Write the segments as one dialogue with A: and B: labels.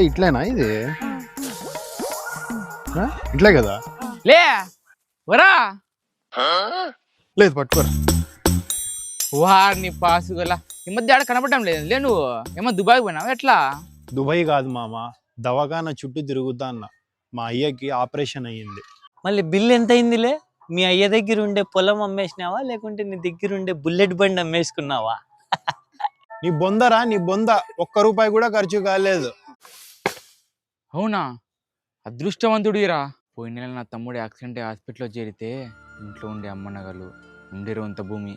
A: ఇట్లేనా ఇది? ఇట్లే కదా?
B: లే వరా
A: లేదు పట్టుకోరా.
B: వారిని పాసుగల ఈ మధ్య ఆడ కనపడడం లేదు. లే నువ్వు ఏమో దుబాయ్ పోయినావు ఎట్లా?
A: దుబాయ్ కాదు మామ, దవాఖానా చుట్టూ తిరుగుతా అన్న. మా అయ్యకి ఆపరేషన్ అయ్యింది.
C: మళ్ళీ బిల్ ఎంత అయిందిలే? మీ అయ్య దగ్గర ఉండే పొలం అమ్మేసినావా లేకుంటే నీ దగ్గర ఉండే బుల్లెట్ బండి అమ్మేసుకున్నావా?
A: నీ బొందరా, నీ బొంద. ₹1 కూడా ఖర్చు కాలేదు.
B: అవునా? అదృష్టవంతుడిరా. పోయిన నెల నా తమ్ముడు యాక్సిడెంట్ హాస్పిటల్లో చేరితే ఇంట్లో ఉండే అమ్మ నగలు ఉండే రొంత భూమి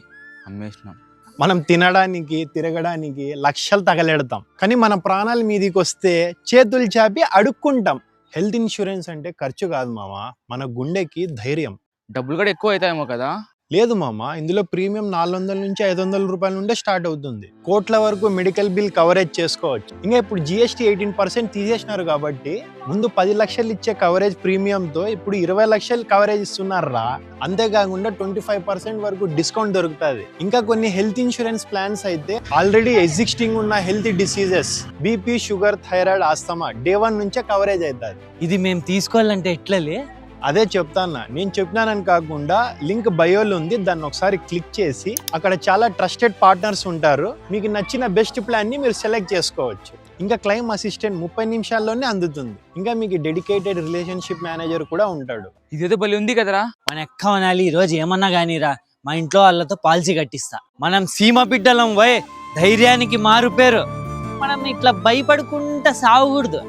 B: అమ్మేసినాం.
A: మనం తినడానికి తిరగడానికి లక్షలు తగలెడతాం, కానీ మన ప్రాణాల మీదకి వస్తే చేతులు చాపి అడుక్కుంటాం. హెల్త్ ఇన్సూరెన్స్ అంటే ఖర్చు కాదు మామ, మన గుండెకి ధైర్యం.
B: డబ్బులు కూడా ఎక్కువ అవుతాయేమో కదా?
A: లేదు మామ, ఇందులో ప్రీమియం 400 నుంచి 500 రూపాయల నుండే స్టార్ట్ అవుతుంది. కోట్ల వరకు మెడికల్ బిల్ కవరేజ్ చేసుకోవచ్చు. ఇంకా ఇప్పుడు GST 18% తీసేసినారు కాబట్టి ముందు 10 లక్షలు ఇచ్చే కవరేజ్ ప్రీమియంతో ఇప్పుడు 20 లక్షలు కవరేజ్ ఇస్తున్నారా. అంతేకాకుండా 25% వరకు డిస్కౌంట్ దొరుకుతుంది. ఇంకా కొన్ని హెల్త్ ఇన్సూరెన్స్ ప్లాన్స్ అయితే ఆల్రెడీ ఎగ్జిస్టింగ్ ఉన్న health diseases BP, sugar, thyroid, asthma Day 1 నుంచే కవరేజ్ అవుతుంది.
C: ఇది మేము తీసుకోవాలంటే ఎట్లలే?
A: అదే చెప్తాను. నేను చెప్పినానని కాకుండా లింక్ బయోలో ఉంది, దాన్ని ఒకసారి క్లిక్ చేసి అక్కడ చాలా ట్రస్టెడ్ పార్ట్నర్స్ ఉంటారు. మీకు నచ్చిన బెస్ట్ ప్లాన్ ని మీరు సెలెక్ట్ చేసుకోవచ్చు. ఇంకా క్లెయిమ్ అసిస్టెంట్ 30 నిమిషాల్లోనే అందుతుంది. ఇంకా మీకు డెడికేటెడ్ రిలేషన్షిప్ మేనేజర్ కూడా ఉంటాడు.
B: ఇదేదో బలి ఉంది కదరా.
C: మన ఎక్క అనాలి, ఈ రోజు ఏమన్నా గానీరా మా ఇంట్లో వాళ్ళతో పాలసీ కట్టిస్తా. మనం సీమ బిడ్డలం ధైర్యానికి మారు పేరు. మనం ఇట్లా భయపడుకుంటా సావకూడదు.